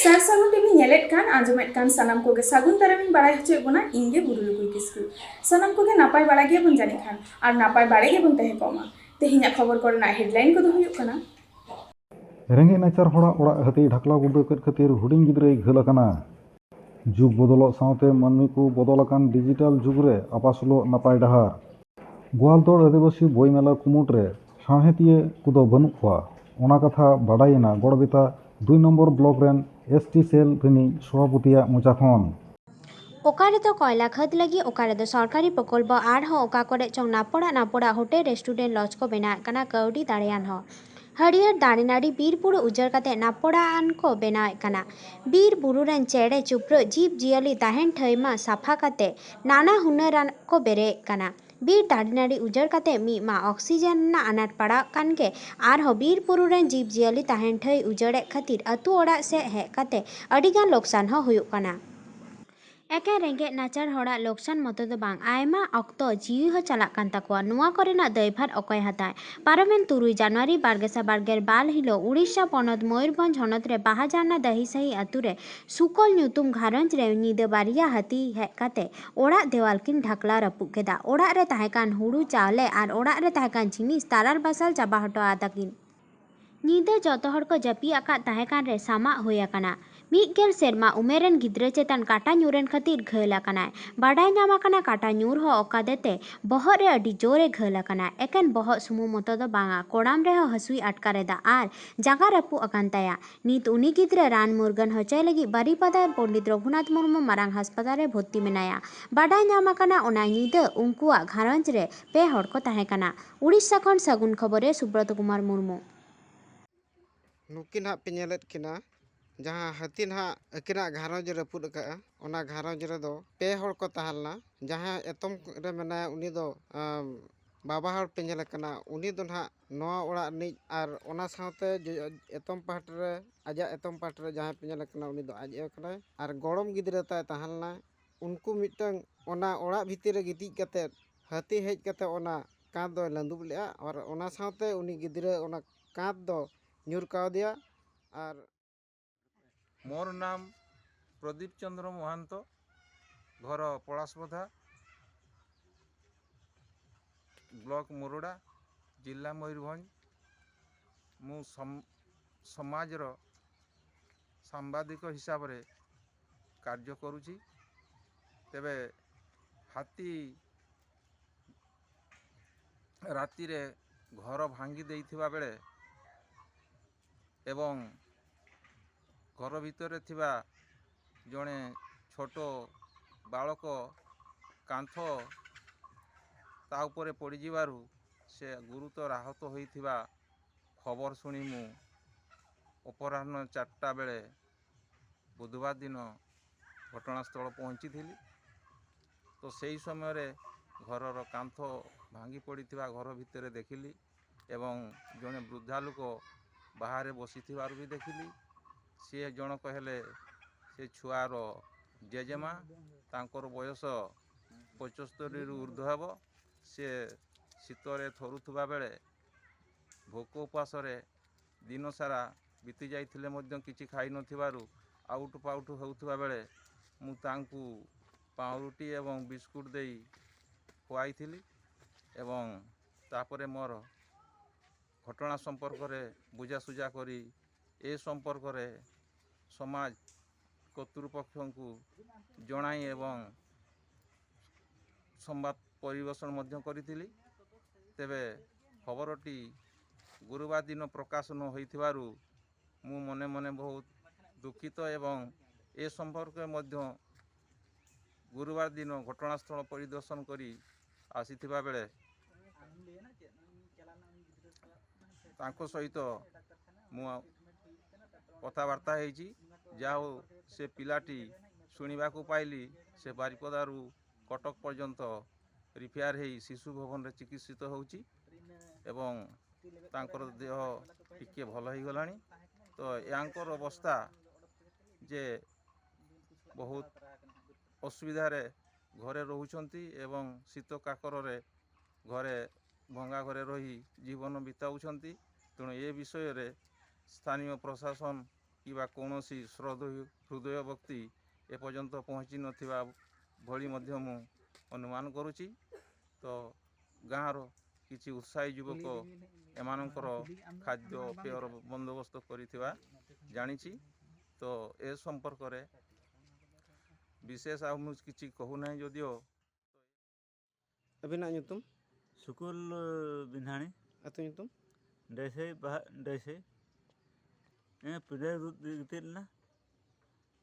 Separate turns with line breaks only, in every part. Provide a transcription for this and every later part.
ᱥᱟᱨ ᱥᱟᱹᱜᱩᱱ ᱴᱤᱵᱷᱤ ᱧᱮᱞᱮᱫ ᱠᱟᱱ ᱟᱸᱡᱚᱢᱮᱫ ᱠᱟᱱ ᱥᱟᱱᱟᱢ ᱠᱚᱜᱮ ᱥᱟᱹᱜᱩᱱ ᱫᱟᱨᱟᱢᱤᱧ ᱵᱟᱲᱟᱭ ᱦᱚᱪᱚᱭᱮᱫ ᱵᱚᱱᱟ ᱤᱧᱜᱮ ᱵᱩᱨᱩᱞᱩᱠᱩᱭ ᱠᱤᱥᱠᱩ ᱥᱟᱱᱟᱢ ᱠᱚᱜᱮ ᱱᱟᱯᱟᱭ ᱵᱟᱲᱟ ᱜᱮᱭᱟᱵᱚᱱ ᱡᱟᱹᱱᱤᱡ ᱠᱷᱟᱱ ᱟᱨ ᱱᱟᱯᱟᱭ ᱵᱟᱲᱟ ᱜᱮᱵᱚᱱ ᱛᱟᱦᱮᱸ ᱠᱚᱜ ᱢᱟ ᱛᱮᱦᱮᱧᱟᱜ ᱠᱷᱚᱵᱚᱨ ᱠᱚᱨᱮᱱᱟᱜ ᱦᱮᱰᱞᱟᱭᱤᱱ ᱠᱚᱫᱚ ᱦᱩᱭᱩᱜ ᱠᱟᱱᱟ
ᱨᱮᱸᱜᱮᱡ ᱱᱟᱪᱟᱨ ᱦᱚᱲᱟᱜ ᱚᱲᱟᱜ ᱦᱟᱹᱛᱤ ᱰᱷᱟᱠᱞᱟᱣ ᱜᱩᱰᱟᱹ ᱠᱮᱫ ᱠᱷᱟᱹᱛᱤᱨ ᱦᱩᱰᱤᱧ ᱜᱤᱫᱽᱨᱟᱹᱭ ᱜᱷᱟᱹᱞ ᱟᱠᱟᱱᱟ। ᱡᱩᱜᱽ ᱵᱚᱫᱚᱞᱚᱜ ᱥᱟᱶᱛᱮ ᱢᱟᱹᱱᱢᱤ ᱠᱚ ᱵᱚᱫᱚᱞ ᱟᱠᱟᱱ ᱰᱤᱡᱤᱴᱟᱞ ᱡᱩᱜᱽ ᱨᱮ ᱟᱯᱟᱥᱩᱞᱚᱜ ᱱᱟᱯᱟᱭ ᱰᱟᱦᱟᱨ। ᱜᱳᱣᱟᱞᱛᱳᱲ ᱟᱹᱫᱤᱵᱟᱹᱥᱤ ᱵᱳᱭ ᱢᱮᱞᱟ ᱠᱩᱢᱩᱴ ᱨᱮ ᱥᱟᱶᱦᱮᱫᱤᱭᱟᱹ ᱠᱚᱫᱚ ᱵᱟᱹᱱᱩᱜ ᱠᱚᱣᱟ। ᱚᱱᱟ ᱠᱟᱛᱷᱟ ᱵᱟᱰᱟᱭᱮᱱᱟ ᱜᱚᱲᱵᱮᱛᱟ 2 নম্বর ᱵᱞᱚᱠ ᱨᱮᱱ ᱮᱥᱴᱤ ᱥᱮᱞ ᱨᱤᱱᱤᱡ ᱥᱚভাᱯᱚᱛᱤᱭᱟᱜ ᱢᱚᱪᱟ ᱠᱷᱚᱱ।
ᱚᱠᱟ ᱨᱮᱫᱚ ᱠᱚᱭᱞᱟ ᱠᱷᱟᱹᱫ ᱞᱟᱹᱜᱤᱫ ᱚᱠᱟ ᱨᱮᱫᱚ ᱥᱚᱨᱠᱟরি ᱯᱨᱚᱠᱚᱞᱯᱚ ᱟᱨᱦᱚᱸ ᱚᱠᱟ ᱠᱚᱨᱮ ᱪᱚᱝ ᱱᱟᱯᱚᱲᱟᱜ ᱦᱳᱴᱮᱞ ᱨᱮᱥᱴᱩᱨᱮᱱᱴ ᱞᱚᱡᱽ ᱠᱚ ᱵᱮᱱᱟᱣᱮᱫ ᱠᱟᱱᱟ ᱠᱟᱹᱣᱰᱤ ᱫᱟᱲᱮᱭᱟᱱ ᱦᱚᱲ। ᱦᱟᱹᱨᱭᱟᱹᱲ ᱫᱟᱨᱮ ᱱᱟᱹᱲᱤ ᱵᱤᱨ ᱵᱩᱨᱩ ᱩᱡᱟᱹᱲ ᱠᱟᱛᱮ ᱱᱟᱯᱚᱲᱟᱱ ᱠᱚ ᱵᱮᱱᱟᱣᱮᱫ ᱠᱟᱱᱟ। ᱵᱤᱨ ᱵᱩᱨᱩ ᱨᱮᱱ ᱪᱮᱬᱮ ᱪᱩᱯᱲᱟᱹ ᱡᱤᱵᱽ ᱡᱤᱭᱟᱹᱞᱤ ᱛᱟᱦᱮᱱ ᱴᱷᱟᱹᱭ ᱢᱟ ᱥᱟᱯᱷᱟ ᱠᱟᱛᱮ ᱱᱟᱱᱟ ᱦᱩᱱᱟᱹᱨᱟᱱ ᱠᱚ ᱵᱮᱨᱮᱫ ᱠᱟᱱᱟ। ᱵᱤᱨ ᱫᱟᱨᱮ ᱱᱟᱹᱲᱤ ᱩᱡᱟᱹᱲ ᱠᱟᱛᱮ ᱢᱤᱫ ᱢᱟ ᱚᱠᱥᱤᱡᱮᱱ ᱨᱮᱱᱟᱜ ᱟᱱᱟᱴ ᱯᱟᱲᱟᱜ ᱠᱟᱱ ᱜᱮ ᱟᱨᱦᱚᱸ ᱵᱤᱨ ᱵᱩᱨᱩ ᱨᱮᱱ ᱡᱤᱵᱽ ᱡᱤᱭᱟᱹᱞᱤ ᱛᱟᱦᱮᱱ ᱴᱷᱟᱹᱭ ᱩᱡᱟᱹᱲᱮᱫ ᱠᱷᱟᱹᱛᱤᱨ ᱟᱹᱛᱩ ᱚᱲᱟᱜ ᱥᱮᱫ ᱦᱮᱡ ᱠᱟᱛᱮ ᱟᱹᱰᱤᱜᱟᱱ ᱞᱚᱠᱥᱟᱱ ᱦᱚᱸ ᱦᱩᱭᱩᱜ ᱠᱟᱱᱟ। ᱮᱠᱮᱱ ᱨᱮᱸᱜᱮᱡ ᱱᱟᱪᱟᱨ ᱦᱚᱲᱟᱜ ᱞᱚᱠᱥᱟᱱ ᱢᱚᱛᱚ ᱫᱚ ᱵᱟᱝ ᱟᱭᱢᱟ ᱚᱠᱛᱚ ᱡᱤᱣᱤ ᱦᱚᱸ ᱪᱟᱞᱟᱜ ᱠᱟᱱ ᱛᱟᱠᱚᱣᱟ। ᱱᱚᱣᱟ ᱠᱚᱨᱮᱱᱟᱜ ᱫᱟᱭᱵᱷᱟᱨ ᱚᱠᱚᱭ ᱦᱟᱛᱟᱣ? ᱯᱟᱨᱚᱢᱮᱱ 3 ᱡᱟᱱᱩᱣᱟᱨᱤ 2022 ᱦᱤᱞᱳᱜ ᱩᱲᱤᱥᱥᱟ ᱯᱚᱱᱚᱛ ᱢᱚᱭᱩᱨᱵᱷᱚᱸᱡᱽ ᱦᱚᱱᱚᱛ ᱨᱮ ᱵᱟᱦᱟᱡᱟᱨᱱᱟ ᱫᱟᱹᱦᱤᱥᱟᱹᱦᱤ ᱟᱹᱛᱩ ᱨᱮ ᱥᱩᱠᱚᱞ ᱧᱩᱛᱩᱢ ᱜᱷᱟᱨᱚᱸᱡᱽ ᱨᱮ ᱧᱤᱫᱟᱹ ᱵᱟᱨᱭᱟ ᱦᱟᱹᱛᱤ ᱦᱮᱡ ᱠᱟᱛᱮ ᱚᱲᱟᱜ ᱫᱮᱣᱟᱞ ᱠᱤᱱ ᱰᱷᱟᱠᱞᱟᱣ ᱨᱟᱹᱯᱩᱫ ᱠᱮᱫᱟ। ᱚᱲᱟᱜ ᱨᱮ ᱛᱟᱦᱮᱸ ᱠᱟᱱ ᱦᱩᱲᱩ ᱪᱟᱣᱞᱮ ᱟᱨ ᱚᱲᱟᱜ ᱨᱮ ᱛᱟᱦᱮᱸ ᱠᱟᱱ ᱡᱤᱱᱤᱥ ᱛᱟᱨᱟᱞ ᱵᱟᱥᱟᱞ ᱪᱟᱵᱟ ᱦᱚᱴᱚ ᱟᱫᱟᱠᱤᱱ। ᱧᱤᱫᱟᱹ ᱡᱚᱛᱚ ᱦᱚᱲ ᱠᱚ ᱡᱟᱹᱯᱤᱫ ᱟᱠᱟᱫ ᱛᱟᱦᱮᱸ ᱠᱟᱱ ᱨᱮ ᱥᱟᱢᱟᱜ ᱦᱩᱭ ᱟᱠᱟᱱᱟ। 1 ᱥᱮᱨᱢᱟ ᱩᱢᱮᱨᱟᱱ ᱜᱤᱫᱽᱨᱟᱹ ᱪᱮᱛᱟᱱ ᱠᱟᱴᱟ ᱧᱩᱨᱮᱱ ᱠᱷᱟᱹᱛᱤᱨ ᱜᱷᱟᱹᱞ ᱟᱠᱟᱱᱟᱭ। ᱵᱟᱰᱟᱭ ᱧᱟᱢ ᱟᱠᱟᱱᱟ ᱠᱟᱴᱟ ᱧᱩᱨ ᱦᱚᱸ ᱚᱠᱟᱫᱮᱛᱮ ᱵᱚᱦᱚᱜ ᱨᱮ ᱟᱹᱰᱤ ᱡᱳᱨᱮ ᱜᱷᱟᱹᱞ ᱟᱠᱟᱱᱟ। ᱮᱠᱮᱱ ᱵᱚᱦᱚᱜ ᱥᱩᱢᱩᱝ ᱢᱚᱛᱚ ᱫᱚ ᱵᱟᱝᱟ ᱠᱚᱲᱟᱢ ᱨᱮᱦᱚᱸ ᱦᱟᱹᱥᱩᱭ ᱟᱴᱠᱟᱨ ᱮᱫᱟ ᱟᱨ ᱡᱟᱸᱜᱟ ᱨᱟᱹᱯᱩᱫ ᱟᱠᱟᱱ ᱛᱟᱭᱟ। ᱱᱤᱛ ᱩᱱᱤ ᱜᱤᱫᱽᱨᱟᱹ ᱨᱟᱱ ᱢᱩᱨᱜᱟᱹᱱ ᱦᱚᱪᱚᱭ ᱞᱟᱹᱜᱤᱫ ᱵᱟᱨᱤᱯᱟᱫᱟ ᱯᱚᱸᱰᱤᱛ ᱨᱚᱜᱷᱩᱱᱟᱛᱷ ᱢᱩᱨᱢᱩ ᱢᱟᱨᱟᱝ ᱦᱟᱥᱯᱟᱛᱟᱞ ᱨᱮ ᱵᱷᱚᱨᱛᱤ ᱢᱮᱱᱟᱭᱟ। ᱵᱟᱰᱟᱭ ᱧᱟᱢ ᱟᱠᱟᱱᱟ ᱚᱱᱟ ᱧᱤᱫᱟᱹ ᱩᱱᱠᱩᱣᱟᱜ ᱜᱷᱟᱨᱚᱸᱡᱽ ᱨᱮ 2 ᱦᱚᱲ ᱠᱚ ᱛᱟᱦᱮᱸ ᱠᱟᱱᱟ। ᱩᱲᱤᱥᱥᱟ ᱠᱷᱚᱱ ᱥᱟᱹᱜᱩᱱ ᱠᱷᱚᱵᱚᱨᱮ ᱥᱩᱵᱨᱚᱛ ᱠᱩᱢᱟᱨ ᱢᱩᱨᱢᱩ।
ᱱᱩᱠᱤᱱ ᱦᱟᱸᱜ ᱯᱮ ᱧᱮᱞᱮᱫ ᱠᱤᱱᱟ ᱡᱟᱦᱟᱸ ᱦᱟᱹᱛᱤ ᱱᱟᱦᱟᱜ ᱟᱹᱠᱤᱱᱟᱜ ᱜᱷᱟᱨᱚᱸᱡᱽ ᱨᱟᱹᱯᱩᱫ ᱟᱠᱟᱜᱼᱟ ᱚᱱᱟ ᱜᱷᱟᱨᱚᱸᱡᱽ ᱨᱮᱫᱚ 2 ᱦᱚᱲ ᱠᱚ ᱛᱟᱦᱮᱸ ᱞᱮᱱᱟ। ᱡᱟᱦᱟᱸ ᱮᱛᱚᱢ ᱨᱮ ᱢᱮᱱᱟᱭᱟ ᱩᱱᱤ ᱫᱚ ᱵᱟᱵᱟ ᱦᱚᱲ ᱯᱮ ᱧᱮᱞ ᱠᱟᱱᱟ ᱩᱱᱤ ᱫᱚ ᱱᱟᱦᱟᱜ ᱱᱚᱣᱟ ᱚᱲᱟᱜ ᱨᱤᱱᱤᱡ ᱟᱨ ᱚᱱᱟ ᱥᱟᱶᱛᱮ ᱮᱛᱚᱢ ᱯᱟᱦᱴᱟ ᱨᱮ ᱟᱡᱟᱜ ᱮᱛᱚᱢ ᱯᱟᱦᱴᱟ ᱨᱮ ᱡᱟᱦᱟᱸᱭ ᱯᱮ ᱧᱮᱞ ᱠᱟᱱᱟ ᱩᱱᱤ ᱫᱚ ᱟᱡ ᱟᱭᱳ ᱠᱟᱱᱟᱭ ᱟᱨ ᱜᱚᱲᱚᱢ ᱜᱤᱫᱽᱨᱟᱹ ᱛᱟᱭ ᱛᱟᱦᱮᱸ ᱞᱮᱱᱟ। ᱩᱱᱠᱩ ᱢᱤᱫᱴᱟᱝ ᱚᱱᱟ ᱚᱲᱟᱜ ᱵᱷᱤᱛᱤᱨ ᱨᱮ ᱜᱤᱛᱤᱡ ᱠᱟᱛᱮᱫ ᱦᱟᱹᱛᱤ ᱦᱮᱡ ᱠᱟᱛᱮᱫ ᱚᱱᱟ ᱠᱟᱸᱛ ᱫᱚᱭ ᱞᱟᱹᱫᱩᱵ ᱞᱮᱜᱼᱟ ᱟᱨ ᱚᱱᱟ ᱥᱟᱶᱛᱮ ᱩᱱᱤ ᱜᱤᱫᱽᱨᱟᱹ ᱚᱱᱟ ᱠᱟᱸᱛ ᱫᱚ ᱧᱩᱨ কাউদিয়া। আর
मोर नाम प्रदीप चंद्र महांत घर पलासबधा ब्लॉक मुरुडा जिला मयूरभंज मु समाजर सांबादिक हिसाब रे कार्य करुछि। तेबे हाथी राति रे घर भांगी देइथिबा बेले एवं घर भितर थिबा जड़े छोट बालक कांथ ता उपरे पड़ीजिबारु से गुरुतर आहत होइथिबा खबर शुणी मु अपराह्न 4टा बेले बुधवार दिन घटनास्थल पहुँची थी। तो सही समय रे घरर कांथ भांगी पड़ीथिबा घर भितर देखिली एवं जड़े वृद्धा लोक बाहर बसी भी देखिली। सी जनक हेले से छुआर जेजेमा तांकर बयस 75 रु ऊर्ध्व हेब। सी शीतरे थरुथुबा बेले भोक उपास दिन सारा बीती जाइथिले मध्य किछि खाई नथिबारु आउट पाउट होउथुबा बेले मु तांकु पाउरुटी एवं बिस्कुट देई खुआइथिली एवं तापरे मोर घटना संपर्क रे बुझासुझा करी ए संपर्क रे समाज कर्तृपक्ष को जणाई एवं संवाद परिवेशन मध्य करिथिली। तेबे खबरटी गुरुवार दिन प्रकाशन होइथिबारु मु मने मने बहुत दुखित एवं ए संपर्क मध्य गुरुवार दिन घटनास्थल परिदर्शन करी आसीथिबा बेले तांको सहित मु कथबार्ता होइछि। जाओ से पिलाटी शुणा को पाइली से बारिपदारू कटक पर्यंत रिफेयर हो शिशु भवन रे चिकित्सित होउछि एवं तांकर देह टिके भल हो गलानी। तो यांकर अवस्था जे बहुत असुविधा रे घरे रोचंती एवं शीत काकर रे घरे भंगा घरे रही जीवन बिताउछंती। तेणु ए विषय रे स्थानीय प्रशासन କିମ୍ବା କୌଣସି ହୃଦୟ ବ୍ୟକ୍ତି ଏପର୍ଯ୍ୟନ୍ତ ପହଞ୍ଚି ନଥିବା ଭଳି ମଧ୍ୟ ମୁଁ ଅନୁମାନ କରୁଛି। ତ ଗାଁର କିଛି ଉତ୍ସାହୀ ଯୁବକ ଏମାନଙ୍କର ଖାଦ୍ୟପେୟର ବନ୍ଦୋବସ୍ତ କରିଥିବା ଜାଣିଛି। ତ ଏ ସମ୍ପର୍କରେ ବିଶେଷ ଆଉ ମୁଁ କିଛି କହୁନାହିଁ ଯଦିଓ।
ᱟᱹᱵᱤᱱᱟᱜ ᱧᱩᱛᱩᱢ?
ᱥᱩᱠᱩᱞ ᱵᱤᱱᱦᱟᱹᱲᱤ
ᱟᱹᱛᱩ ᱧᱩᱛᱩᱢ?
ᱰᱟᱹᱥᱟᱹᱭ ᱵᱟᱦᱟ ᱰᱟᱹᱥᱟᱹᱭ ᱯᱤᱰᱟᱹ ᱜᱤᱛᱤᱡ ᱞᱮᱱᱟ,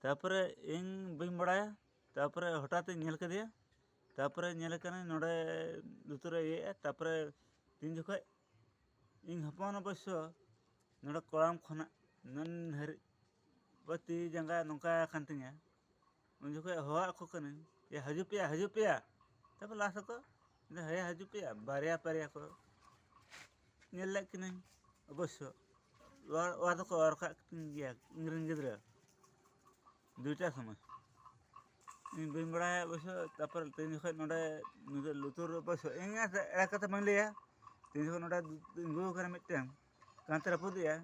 ᱛᱟᱨᱯᱚᱨᱮ ᱤᱧ ᱵᱟᱹᱧ ᱵᱟᱲᱟᱭᱟ, ᱛᱟᱨᱯᱚᱨᱮ ᱦᱚᱴᱟᱛ ᱤᱧ ᱧᱮᱞ ᱠᱮᱫᱮᱭᱟ, ᱛᱟᱨᱯᱚᱨᱮ ᱧᱮᱞ ᱠᱟᱹᱱᱟᱹᱧ ᱱᱚᱰᱮ ᱞᱩᱛᱩᱨᱮ ᱤᱭᱟᱹᱜᱼᱟ, ᱛᱟᱨᱯᱚᱨᱮ ᱛᱤᱱ ᱡᱚᱠᱷᱚᱡ ᱤᱧ ᱦᱚᱯᱚᱱ ᱚᱵᱚᱥᱥᱚ ᱱᱚᱰᱮ ᱠᱚᱲᱟᱢ ᱠᱷᱚᱱᱟᱜ ᱱᱩᱱ ᱦᱟᱹᱨᱤᱡ ᱛᱤ ᱡᱟᱸᱜᱟ ᱱᱚᱝᱠᱟ ᱠᱟᱱ ᱛᱤᱧᱟ, ᱩᱱ ᱡᱚᱠᱷᱚᱡ ᱦᱚᱦᱚᱣᱟᱜ ᱠᱚ ᱠᱟᱹᱱᱟᱹᱧ ᱡᱮ ᱦᱤᱡᱩᱜ ᱯᱮᱭᱟ, ᱛᱟᱨᱯᱚᱨ ᱞᱟᱥ ᱟᱠᱚ ᱦᱮᱸ ᱦᱤᱡᱩᱜ ᱯᱮᱭᱟ, ᱵᱟᱨᱭᱟ ᱯᱮᱨᱭᱟ ᱠᱚ ᱧᱮᱞ ᱞᱮᱫ ᱠᱤᱱᱟᱹᱧ ᱚᱵᱚᱥᱥᱚ ᱚᱲᱟᱜ ᱫᱚᱠᱚ ᱚᱨ ᱠᱟᱜ ᱠᱤᱱ ᱜᱮᱭᱟ ᱤᱧᱨᱮᱱ ᱜᱤᱫᱽᱨᱟᱹ 2টা ᱥᱚᱢᱚᱭ, ᱤᱧ ᱵᱟᱹᱧ ᱵᱟᱲᱟᱭᱟ ᱚᱵᱚᱥᱥᱚ। ᱛᱟᱨᱯᱚᱨ ᱛᱤᱱ ᱡᱚᱠᱷᱚᱡ ᱱᱚᱰᱮ ᱞᱩᱛᱩᱨ ᱚᱵᱚᱥᱥᱚ ᱤᱧ ᱮᱲᱟ ᱠᱟᱛᱮ ᱵᱟᱹᱧ ᱞᱟᱹᱭᱟ, ᱛᱤᱱ ᱡᱚᱠᱷᱚᱡ ᱱᱚᱰᱮ ᱛᱤᱸᱜᱩ ᱟᱠᱟᱱᱟ ᱢᱤᱫᱴᱮᱱ ᱠᱟᱱᱛᱮ ᱨᱟᱹᱯᱩᱫᱮᱜᱼᱟ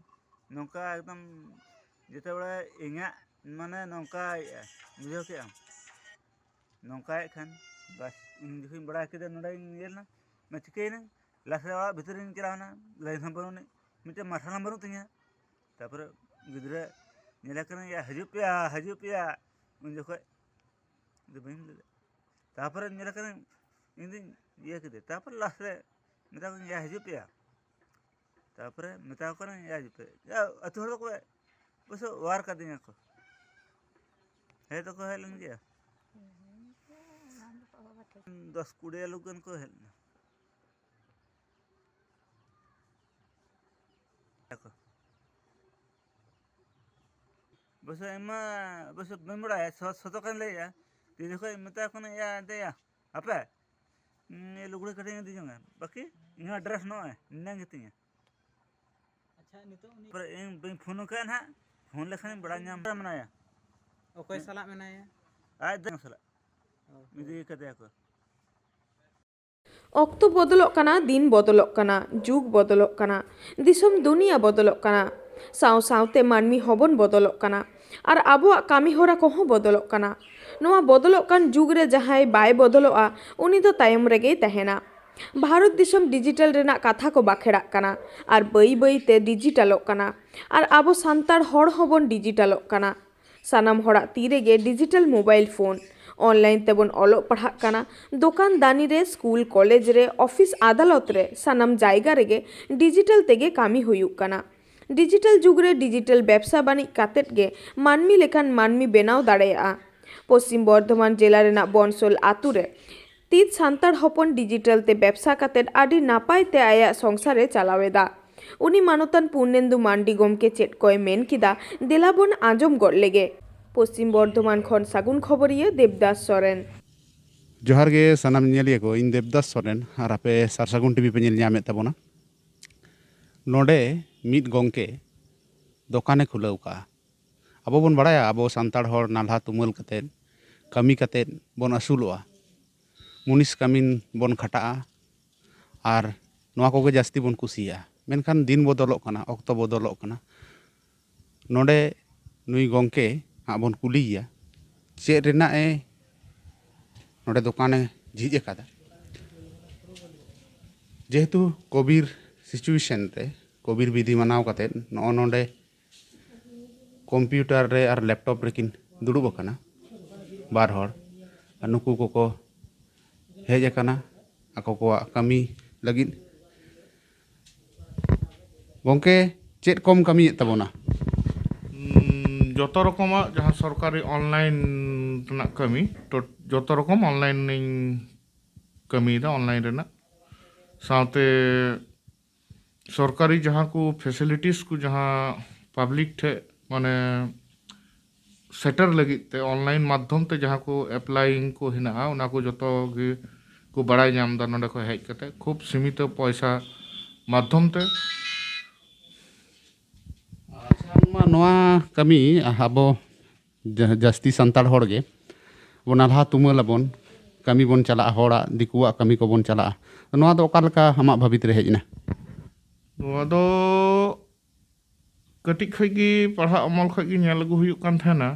ᱱᱚᱝᱠᱟ ᱮᱠᱫᱚᱢ, ᱡᱮତେବେଳେ ᱤᱧᱟᱹᱜ ᱢᱟᱱᱮ ᱱᱚᱝᱠᱟᱭᱮᱜᱼᱟ ᱵᱩᱡᱷᱟᱹᱣ ᱠᱮᱜ ᱟᱢ, ᱱᱚᱝᱠᱟᱭᱮᱫ ᱠᱷᱟᱱ ᱵᱟᱥ ᱤᱧ ᱡᱚᱠᱷᱚᱱ ᱵᱟᱲᱟᱭ ᱠᱮᱫᱟ ᱱᱚᱰᱮᱧ ᱧᱮᱞᱱᱟ, ᱪᱤᱠᱟᱹᱭᱮᱱᱟᱹᱧ ᱞᱟᱥ ᱨᱮ ᱚᱲᱟᱜ ᱵᱷᱤᱛᱨᱤᱧ ᱪᱟᱞᱟᱣᱱᱟ, ᱞᱟᱭᱤᱱ ᱦᱚᱸ ᱵᱟᱹᱱᱩᱜ ᱟᱹᱱᱤᱡ, ᱢᱤᱫᱴᱮᱱ ᱢᱟᱨᱥᱟᱞ ᱦᱚᱸ ᱵᱟᱹᱱᱩᱜ ᱛᱤᱧᱟ, ᱛᱟᱨᱯᱚᱨᱮ ᱜᱤᱫᱽᱨᱟᱹ ᱧᱮᱞᱮ ᱠᱟᱹᱱᱟᱹᱧ ᱦᱤᱡᱩᱜ ᱯᱮᱭᱟ, ᱩᱱ ᱡᱚᱠᱷᱚᱡ ᱵᱟᱹᱧ ᱞᱟᱹᱭᱫᱟ, ᱛᱟᱨᱯᱚᱨᱮ ᱧᱮᱞᱮ ᱠᱟᱹᱱᱟᱹᱧ ᱤᱧᱫᱩᱧ ᱤᱭᱟᱹ ᱠᱮᱫᱮ, ᱛᱟᱨᱯᱚᱨᱮ ᱞᱟᱥ ᱨᱮ ᱢᱮᱛᱟ ᱠᱚ ᱠᱟᱹᱱᱟᱹᱧ ᱦᱤᱡᱩᱜ ᱯᱮᱭᱟ, ᱛᱟᱨᱯᱚᱨᱮ ᱢᱮᱛᱟ ᱠᱚ ᱠᱟᱹᱱᱟᱹᱧ ᱦᱤᱡᱩᱜ ᱯᱮ, ᱟᱹᱛᱩ ᱦᱚᱲ ᱫᱚᱠᱚ ᱚᱵᱚᱥᱥᱚ ᱚᱣᱟᱨ ᱠᱟᱹᱫᱤᱧᱟ ᱠᱚ, ᱦᱮᱡ ᱫᱚᱠᱚ ᱦᱮᱡ ᱞᱮᱱ ᱜᱮᱭᱟ, 10-20 लोग गन को हेल्प बस एमा बस बमड़ा है सतो कन ले या ती देखो मता कोन या दे या आपे ये लुगड़ी कटिंग दी जंगा बाकी इना ड्रेस नो है नंग तिया। अच्छा नितो पर इन बई फोन का ना फोन लेखन बड़ा नाम मनाया
ᱚᱠᱚᱭ ᱥᱟᱞᱟᱜ ᱢᱮᱱᱟᱭᱟ?
आज दंग सला मिदी कदे को
ᱚᱠᱛᱚ ᱵᱚᱫᱚᱞᱚᱜ ᱠᱟᱱᱟ, ᱫᱤᱱ ᱵᱚᱫᱚᱞᱚᱜ ᱠᱟᱱᱟ, ᱡᱩᱜᱽ ᱵᱚᱫᱚᱞᱚᱜ ᱠᱟᱱᱟ, ᱫᱤᱥᱚᱢ ᱫᱩᱱᱤᱭᱟᱹ ᱵᱚᱫᱚᱞᱚᱜ ᱠᱟᱱᱟ, ᱥᱟᱶ ᱥᱟᱶᱛᱮ ᱢᱟᱹᱱᱢᱤ ᱦᱚᱸᱵᱚᱱ ᱵᱚᱫᱚᱞᱚᱜ ᱠᱟᱱᱟ ᱟᱨ ᱟᱵᱚᱣᱟᱜ ᱠᱟᱹᱢᱤ ᱦᱚᱨᱟ ᱠᱚᱦᱚᱸ ᱵᱚᱫᱚᱞᱚᱜ ᱠᱟᱱᱟ। ᱱᱚᱣᱟ ᱵᱚᱫᱚᱞᱚᱜ ᱠᱟᱱ ᱡᱩᱜᱽ ᱨᱮ ᱡᱟᱦᱟᱸᱭ ᱵᱟᱭ ᱵᱚᱫᱚᱞᱚᱜᱼᱟ ᱩᱱᱤ ᱫᱚ ᱛᱟᱭᱚᱢ ᱨᱮᱜᱮᱭ ᱛᱟᱦᱮᱱᱟ। ᱵᱷᱟᱨᱚᱛ ᱫᱤᱥᱚᱢ ᱰᱤᱡᱤᱴᱟᱞ ᱨᱮᱱᱟᱜ ᱠᱟᱛᱷᱟ ᱠᱚ ᱵᱟᱠᱷᱮᱲᱟᱜ ᱠᱟᱱᱟ ᱟᱨ ᱵᱟᱹᱭ ᱵᱟᱹᱭᱛᱮ ᱰᱤᱡᱤᱴᱟᱞᱚᱜ ᱠᱟᱱᱟ ᱟᱨ ᱟᱵᱚ ᱥᱟᱱᱛᱟᱲ ᱦᱚᱲ ᱦᱚᱸᱵᱚᱱ ᱰᱤᱡᱤᱴᱟᱞᱚᱜ ᱠᱟᱱᱟ। ᱥᱟᱱᱟᱢ ᱦᱚᱲᱟᱜ ᱛᱤ ᱨᱮᱜᱮ ᱰᱤᱡᱤᱴᱟᱞ ᱢᱳᱵᱟᱭᱤᱞ ᱯᱷᱳᱱ, ᱚᱱᱞᱟᱭᱤᱱ ᱛᱮᱵᱚᱱ ᱚᱞᱚᱜ ᱯᱟᱲᱦᱟᱜ ᱠᱟᱱᱟ, ᱫᱚᱠᱟᱱ ᱫᱟᱹᱱᱤ ᱨᱮ, ᱥᱠᱩᱞ ᱠᱚᱞᱮᱡᱽ ᱨᱮ, ᱚᱯᱷᱤᱥ ᱟᱫᱟᱞᱚᱛ ᱨᱮ, ᱥᱟᱱᱟᱢ ᱡᱟᱭᱜᱟ ᱨᱮᱜᱮ ᱰᱤᱡᱤᱴᱟᱞ ᱛᱮᱜᱮ ᱠᱟᱹᱢᱤ ᱦᱩᱭᱩᱜ ᱠᱟᱱᱟ। ᱰᱤᱡᱤᱴᱟᱞ ᱡᱩᱜᱽ ᱨᱮ ᱰᱤᱡᱤᱴᱟᱞ ᱵᱮᱵᱥᱟ ᱵᱟᱹᱱᱤᱡᱽ ᱠᱟᱛᱮᱫ ᱜᱮ ᱢᱟᱹᱱᱢᱤ ᱞᱮᱠᱟᱱ ᱢᱟᱹᱱᱢᱤ ᱵᱮᱱᱟᱣ ᱫᱟᱲᱮᱭᱟᱜᱼᱟ। ᱯᱚᱥᱪᱤᱢ ᱵᱚᱨᱫᱷᱚᱢᱟᱱ ᱡᱮᱞᱟ ᱨᱮᱱᱟᱜ ᱵᱚᱱᱥᱳᱞ ᱟᱛᱩ ᱨᱮ ᱛᱤᱛ ᱥᱟᱱᱛᱟᱲ ᱦᱚᱯᱚᱱ ᱰᱤᱡᱤᱴᱟᱞ তে ব্যবসা কাতেদ আডি নাপাই তে আয়াᱜ সংসারে চালাওয়েদা। উনি মানতান পূর্ণেন্দু মান্ডি গমকে চেট কয় মেন কিদা দেলাবন আজম গড় লেগে। পশ্চিম বর্ধমান খন সাগুন খবরিয়া দেবদাস সরেন।
जोहार गे सानाम नेलिया को इन देवदास सोरेन और आपे सारसागुन टीवी पे नेल ᱧᱟᱢᱮᱫ ᱛᱟᱵᱚᱱᱟ ᱱᱚᱰᱮ ᱢᱤᱫ ᱜᱚᱝᱠᱮ ᱫᱚᱠᱟᱱᱮ ᱠᱷᱩᱞᱟᱹᱣ ᱠᱟᱜᱼᱟ। ᱟᱵᱚ ᱵᱚᱱ ᱵᱟᱲᱟᱭᱟ ᱟᱵᱚ ᱥᱟᱱᱛᱟᱲ ᱦᱚᱲ ᱱᱟᱞᱦᱟ ᱛᱩᱢᱟᱹᱞ ᱠᱟᱛᱮᱫ ᱠᱟᱹᱢᱤ ᱠᱟᱛᱮᱫ ᱵᱚᱱ ᱟᱹᱥᱩᱞᱚᱜᱼᱟ, ᱢᱩᱱᱤᱥ ᱠᱟᱹᱢᱤᱱ ᱵᱚᱱ ᱠᱷᱟᱴᱟᱜᱼᱟ ᱟᱨ ᱱᱚᱣᱟ ᱠᱚᱜᱮ ᱡᱟᱹᱥᱛᱤ ᱵᱚᱱ ᱠᱩᱥᱤᱭᱟᱜᱼᱟ। ᱢᱮᱱᱠᱷᱟᱱ ᱫᱤᱱ ᱵᱚᱫᱚᱞᱚᱜ ᱠᱟᱱᱟ, ᱚᱠᱛᱚ ᱵᱚᱫᱚᱞᱚᱜ ᱠᱟᱱᱟ। ᱱᱚᱰᱮ ᱱᱩᱭ ᱜᱚᱝᱠᱮ ᱦᱟᱸᱜ ᱵᱚᱱ ᱠᱩᱞᱤᱭᱮᱭᱟ ᱪᱮᱫ ᱨᱮᱱᱟᱜ ᱱᱚᱰᱮ ᱫᱚᱠᱟᱱᱮ ᱡᱷᱤᱡ ᱟᱠᱟᱫᱟ। जेहेतु कोविड सिचुएशन रे कोविड विधि मानाव कतेद नोंडे कंप्यूटर रे और लैपटॉप रेकिन दुड़ुब अकाना बार हर नुकु को हेज अकाना आको को कमी लगिन गोंके चेत कम कमी तबोना
যত রকমাক যাহা সরকারি অনলাইন ᱨᱮᱱᱟᱜ ᱠᱟᱹᱢᱤ ᱛᱚ ᱡᱚᱛᱚ ᱨᱚᱠᱚᱢ ᱚᱱᱞᱟᱭᱤᱱ ᱤᱧ ᱠᱟᱹᱢᱤᱭᱮᱫᱟ ᱚᱱᱞᱟᱭᱤᱱ ᱨᱮᱱᱟᱜ ᱥᱟᱶᱛᱮ ᱥᱚᱨᱠᱟরি ᱡᱟᱦᱟᱸ ᱠᱚ ᱯᱷᱮᱥᱤᱞᱤᱴᱤᱥ ᱠᱚ ᱡᱟᱦᱟᱸ ᱯᱟᱵᱽᱞᱤᱠ ᱴᱷᱮᱡ ᱢᱟᱱᱮ ᱥᱮᱴᱮᱨ ᱞᱟᱹᱜᱤᱫ ᱛᱮ ᱚᱱᱞᱟᱭᱤᱱ ᱢᱟᱫᱽᱫᱷᱚᱢ ᱛᱮ ᱡᱟᱦᱟᱸ ᱠᱚ ᱮᱯᱞᱟᱭᱤᱝ ᱠᱚ ᱦᱮᱱᱟᱜᱼᱟ ᱚᱱᱟ ᱠᱚ ᱡᱚᱛᱚ ᱜᱮ ᱠᱚ ᱵᱟᱲᱟᱭ ᱧᱟᱢᱫᱟ ᱱᱚᱰᱮ ᱠᱷᱚᱡ ᱦᱮᱡ ᱠᱟᱛᱮ ᱠᱷᱩᱵ ᱥᱤᱢᱤᱛᱚ ᱯᱚᱭᱥᱟ ᱢᱟᱫᱽᱫᱷᱚᱢ ᱛᱮ
नोआ कमी आबो जास्ती संताड़ होड़ गे वो नाल्हा तुमल बन कमी बन चला होड़ा दिकुआ कमी को बन चला नोआ दो ओका लका हमा भाबित रे हेजना
नोआ दो कटिक खज गे पढ़ा अमल खज गे नेल अगू हुयुग कान थाना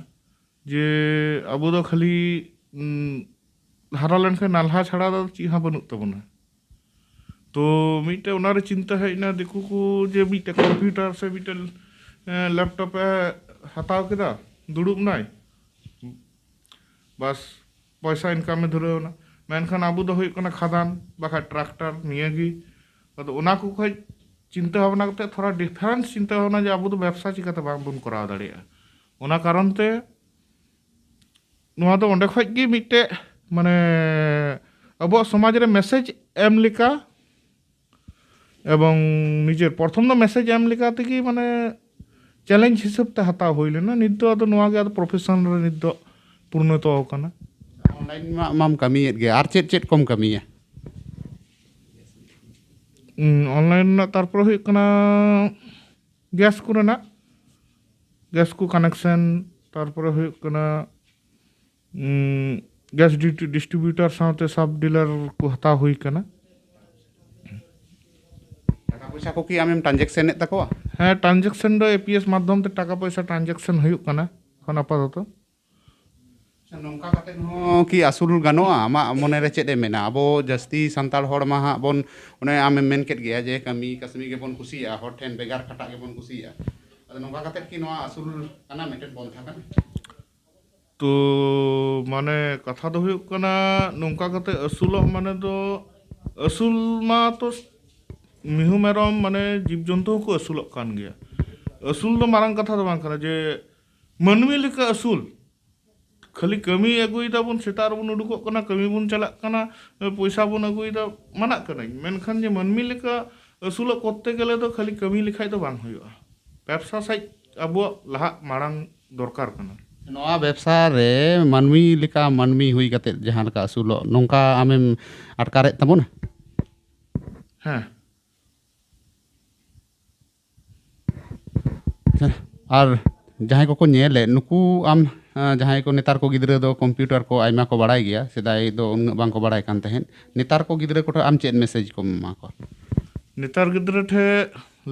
जे अबो दो खाली हारा लेनखान नाल्हा छाड़ा दो चीज हाँ बनूक तबना तो मिट्टे उनारे चिंता हेजना दिकू को जे मिट्टे कंप्यूटर से मिट्टे लैपटॉप हताव केदा दुड़ुब नाय बस पैसा इनकम में धुरेवना मेनखान अबो दो हुयुग काना खादान बाखा ट्रैक्टर नियागी अदो उना को खज चिंता भावना करते थोड़ा डिफरेंस चिंता भावना जे अबो दो व्यवसा चिकाते बांग बन कराव दाड़ेया उना कारण ते नुआ दो ओंडे खज गे मिट्टे माने अब समाज रे मेसेज एम लेका एवं निजे प्रथम दो मेसेज एम लेका तेगी माने चैलेंज हिसाब ते हता हुई लेना नित दो आदो नुआ गे आदो प्रोफेशन रे नित दो पूर्णतो होकना
ऑनलाइन माम कमीयेद गे आर चेत चेत कम कमीया
ऑनलाइन ना तारपर हुई कना गैस को रेना गैस को कनेक्शन तारपर हुई कना गैस डिस्ट्रीब्यूटर साथे सब डीलर को हता हुई कना
टाका पैसा को कि आमेम ट्रांजैक्शन एत तकोआ
हाँ ट्रांजैक्शन दो एपीएस माध्यम ते टाका पैसा ट्रांजैक्शन हुई कना खन आपातत
नौका कतेन हो कि आसुल गानोआ आमा मने रे चेत मेना अब जस्ती संताल हड़ मा हां बोन ओने आमे मेन केट गया जे कमी कसमी के बोन कुसिया हर ठेन बेगार खटा के बोन कुसिया अद नौका कतेन कि नोआ आसुल काना मेटेट बोन था
तो माने कथा दो हुई कना नौका कते असुल माने दो असुल मा तो मिहु मेरम माने जीव जंतु को असुल कान गया असुल दो मारंग कथा दो बांग कना जे मनमी लेका असुल खाली कमी अगुईदा बन सेतार बन उडुकोग कना कमी बन चलाक कना पैसा बन अगुईदा मानाक कना मेनखान जे मनमी लेका असुल करते गेले तो खाली कमी लेखाय तो बांग हुयुआ व्यवसा साइज अबो लहा मारंग दरकार कना
नोआ व्यवसा रे मानमी लेका मानमी हुई कते जहां लेका असुल नौका आमेम अटकारे तबोना
हाँ
और जहां को नेले नुकु आम जहां को नेतार को गिद्रा दो कंप्यूटर को आयमा को बाड़ाय गया सेदाय दो उन बांग को बाड़ाय कान तहन नेतार को गिद्रा को आम चेत मैसेज को मा को
नेतार गिद्रा ठे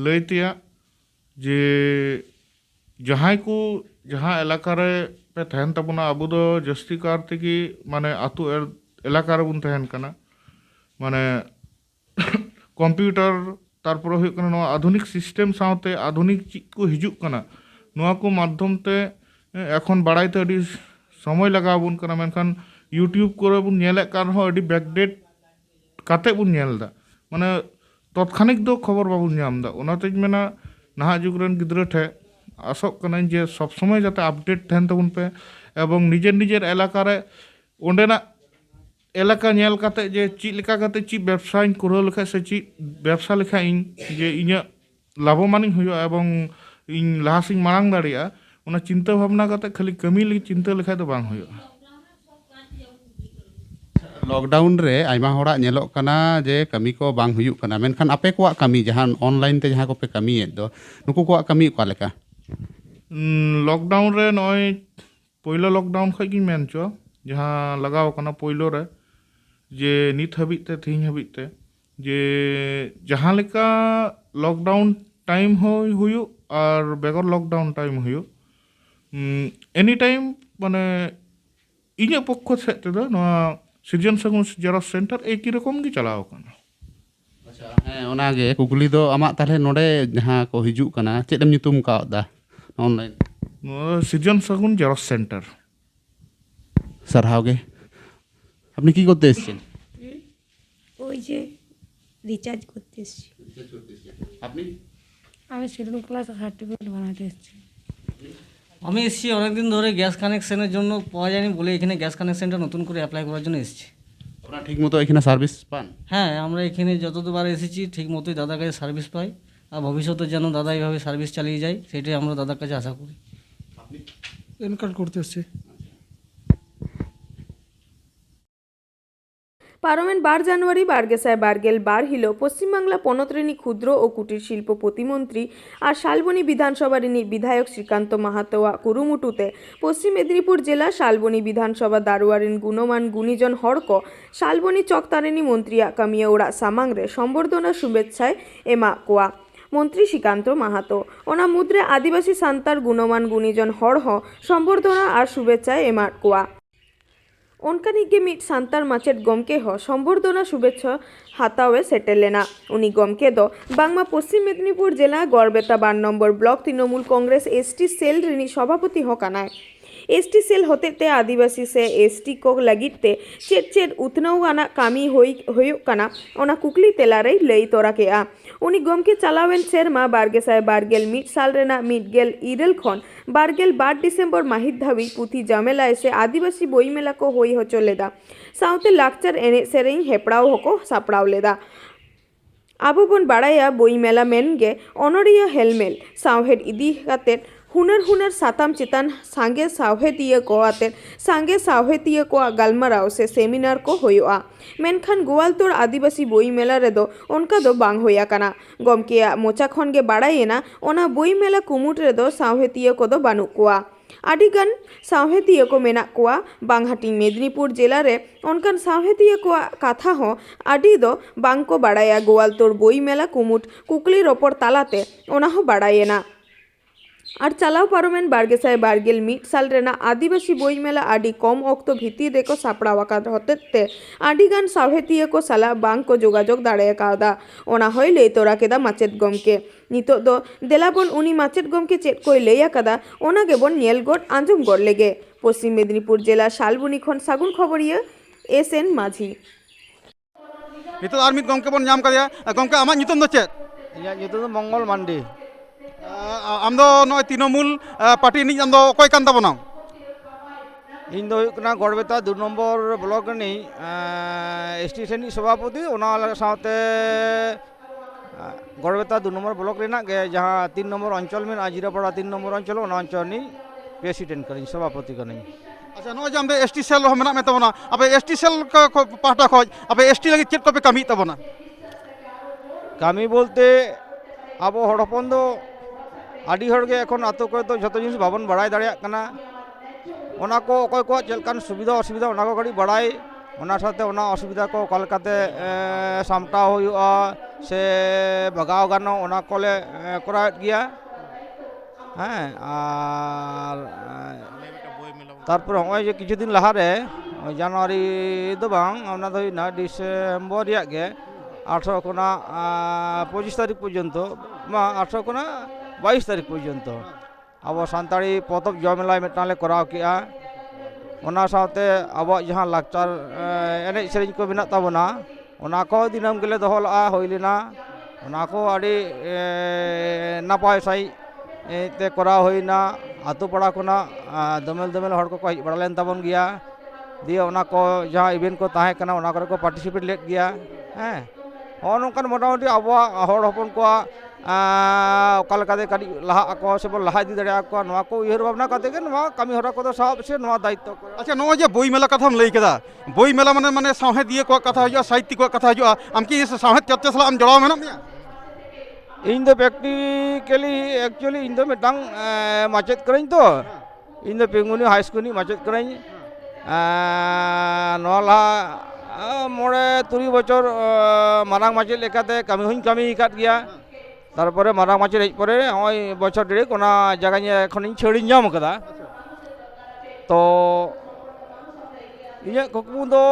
लैतिया जे जहां को जहां इलाका रे पे तहन तबना अबो दो जस्ती कारते की माने आतु इलाका रे बुन तहन कना माने कंप्यूटर तारपर हुई कना नोआ आधुनिक सिस्टम साथे आधुनिक चीज को हिजुक कना नोआ को माध्यम ते एखन बाड़ाइते अड़ी समय लगाव बुन कना मेनखान यूट्यूब करे बुन नेले कान हो अड़ी बैकडेट काते बुन नेलदा माने तत्क्षणिक दो खबर बाबुन नामदा ओनाते मेना नहा जुग रेन गिद्रा ठे आसक कना जे सब समय जाते अपडेट तहन तबुन पे एवं निजेर निजेर इलाका रे ओंडेना इलाका नेल काते जे चीज लेका काते चीज व्यवसाय करो लेखा से चीज व्यवसा लेखा इन जे इnya लाभवान हुयो एवं इन लाहासिंग मांग दाड़िया उना चिंता भावना काते खाली कमी लगी चिंता लेखा तो बांग हुयो
लॉकडाउन रे आयमा होड़ा नेलोक कना जे कमी को बांग हुयुक कना मेनखान आपे कोआ कमी जहां ऑनलाइन ते जहां को पे कमीयेद दो नुकु कोआ कमी का लेका
लॉकडाउन रे नय पहिलो लॉकडाउन खगी मेन चो जहां लगाव कना पहिलो रे जे नित हबित ते थिन हबित ते जे जहां लेका लॉकडाउन टाइम हुयो और बेगर लॉकडाउन टाइम हुयो एनी टाइम माने इnya पक्ष से ते दो नोआ सृजन सगुन जेरॉक्स सेंटर एक ही रकम गी चलाव कना
अच्छा हैं ओना गे कुकुली दो अमा ताले नोडे जहां को हिजुक कना चेदम nyutum कादा ऑनलाइन
नोआ सृजन सगुन जेरॉक्स सेंटर
सरहाव गे আপনি কি করতে এসেছেন
ওই যে রিচার্জ করতে এসেছি
আপনি
আমি শিডিউল ক্লাস সার্টিফিকেট বানাতে এসেছি
আমি এসেছি অনেকদিন ধরে গ্যাস কানেকশনের জন্য পাওয়া যায়নি বলে এখানে গ্যাস কানেকশনটা নতুন করে অ্যাপ্লাই করার জন্য এসেছি
আপনারা ঠিকমতো এখানে সার্ভিস পান
হ্যাঁ আমরা এখানে যতবার এসেছি ঠিক মতোই দাদার কাছে সার্ভিস পাই আর ভবিষ্যতে যেন দাদা এইভাবে সার্ভিস চালিয়ে যায় সেটাই আমরা দাদার কাছে আশা করি
প্যান কার্ড করতে এসেছি
পার্লামেন্ট 12 জানুয়ারি বারগেসায় বারগেল বার হিল পশ্চিমবাংলা পনত্রেণী ক্ষুদ্র ও কুটির শিল্প প্রতিমন্ত্রী আর শালবনী বিধানসভারিনী বিধায়ক শ্রীকান্ত মাহাতোয়া কুরুমুটুতে পশ্চিম মেদিনীপুর জেলা শালবনী বিধানসভা দারোয়ারিন গুণমান গুণীজন হড়ক শালবনী চকতারেণী মন্ত্রিয়া কামিয়া ওড়া সামাংরে সম্বর্ধনা শুভেচ্ছায় এমা কোয়া মন্ত্রী শ্রীকান্ত মাহাতো ওনা মুদ্রে আদিবাসী সান্তার গুণমান গুণীজন হড় সম্বর্ধনা আর শুভেচ্ছা এমাট কোয়া অনকানিগে মিট সান্তার মাচেট গমকে সম্বর্ধনা শুভেচ্ছা হাতাওয়ে সেটেলেনা উনি গমকে দ বাংমা পশ্চিম মেদিনীপুর জেলা গড়বেতা 12 নম্বর block Trinamool Congress ST cell রিনি সভাপতি হকানায় एसटी सेल होते ते आदिवासी से एसटी को लगिते चेट चेट उतनाव गाना कामी होयुग काना ओना कुकली तेलारे लई तोरा के आ उनी गमके चलावेन सेरमा 12/12 साल रेना 1 खन 12 डिसेम्बर माहित धावी पुथी जामेला एसे आदिवासी बोई मेला को होई हो चलेदा साउते लाक्चर एने सेरेኝ हेपड़ाव होको सापड़ाव लेदा आबो बन बाड़ाया बोई मेला मेनगे अनरिया हेलमेल सावहेड इदी काते हुनर साताम चितान सांगे सावहेतिया को आते सांगे सावहेतिया को गालमाराव से सेमिनार को होयोआ मेनखान गोवालतोड़ आदिवासी बोई मेला रेदो उनका दो बांग होया काना गमकेया मोचा खन गे बाड़ायेना ओना बोई मेला कुमुट रेदो सावहेतिया को दो बानु कोआ आडिगान सावहेतिया को मेना कोआ बांगहाटी मेदिनीपुर जिला रे उनकान सावहेतिया को कथा हो आडि दो बांग को बाड़ाया गोवालतोड़ बोई मेला कुमुट कुकली रोपड़ तालाते ओना हो बाड़ायेना और चलाव पारमेन 12/12 साल रेना आदिवासी बोई मेला आडि कम अक्तो भीतिर रेको सापड़ावाका होते आडिगान सावहेतिया को साला बांग को जोगाजोग दाड़े कादा ओना होय लई तोरा केदा माचेत गमके नितो दो देलाबन उनी माचेत गमके चेत कोई लैया कादा ओना गेबन नेल गोट आंजम गोड़ लेगे पश्चिम मेदिनीपुर जिला शालबनी खन सागुन खबरिया SN माझी
नितो आर मिद गमके बन नाम कादिया गमके आमा नितम दो चेत
इया नितो मंगल मांडी
आम दो नय तृणमूल पार्टी नि आम दो अकय कान ताबोना
इन दो हुयुग कना गड़बेता 2 नम्बर ब्लॉक नि एसटी सेनी सभापति ओना साथे गड़बेता 2 नम्बर ब्लॉक रेना गे जहां 3 नम्बर अंचल में आजिरापाड़ा 3 नम्बर अंचल ओना अंचल नि प्रेसिडेंट करिन सभापति करिन
अच्छा नय जाम दे एसटी सेल हो मेना मे ताबोना अबे एसटी सेल को पाटा खoj अबे एसटी लगी चेत को पे कामी ताबोना
कामी बोलते अब हड़ हपन दो आदि हड़गे एखन आतो को तो जतो जिनिस बाबन बड़ाय दाड़िया कना ओना को अकय को चेलकान सुविधा असुविधा ओना को गाड़ी बड़ाय ओना साथे ओना असुविधा को कलकाते सामटाव हुआ से बगाव गानो ओना कोले करात गिया हाँ और तारपर हय जे किछु दिन लहा रे जनवरी दो बांग ओना दो ना डिसेम्बर रिया गे 18 कोना 25 तारीख पर्यंत मा 18 कोना 22 तारीख पर्यंत अब सानताड़ी पतब जमेला मिटाले कराव किया ओना साथे अब जहां लाक्चर एने सेरेñ को मेना ताबोना ओना को दिनम गेले दोहला होइलेना ओना को आडी नापाय साई ते कराव होइना आतु पड़ा कोना दमेल हड़ को हज बड़ालेन ताबोन गया दिए ओना को जहां इवेंट को ताहे कना ओना करे को पार्टिसिपेट लेट गया हैं नौकान मोटामुटी अब हड़ हपन को कड़ी लहा को से लहा इदी दाड़ा को नवा को उयहर भावना करते के नवा कमी हरा को साहब से नवा दायित्व
अच्छा नो जे बोई मेला कथाम लई केदा बोई मेला माने माने सावहेदिया को कथा हजो साहित्य को कथा हजो आम की सावहेद चर्चा सला आम जड़ाव मेना मिया
इन दो प्रैक्टिकली एक्चुअली इन दो मिटांग माचेत करኝ तो इन दो पेंगुनी हाई स्कूल नि माचेत करኝ नवा लहा मोड़े 3 बचर मारांग माचेत लेकाते कमी हुኝ कमी काट गया तारपरे मारांग माचेत हेज परे हय बचर डेढ़ ओना जायगा नि एखन इन छेड़ी नाम कदा तो इया कुकमु दो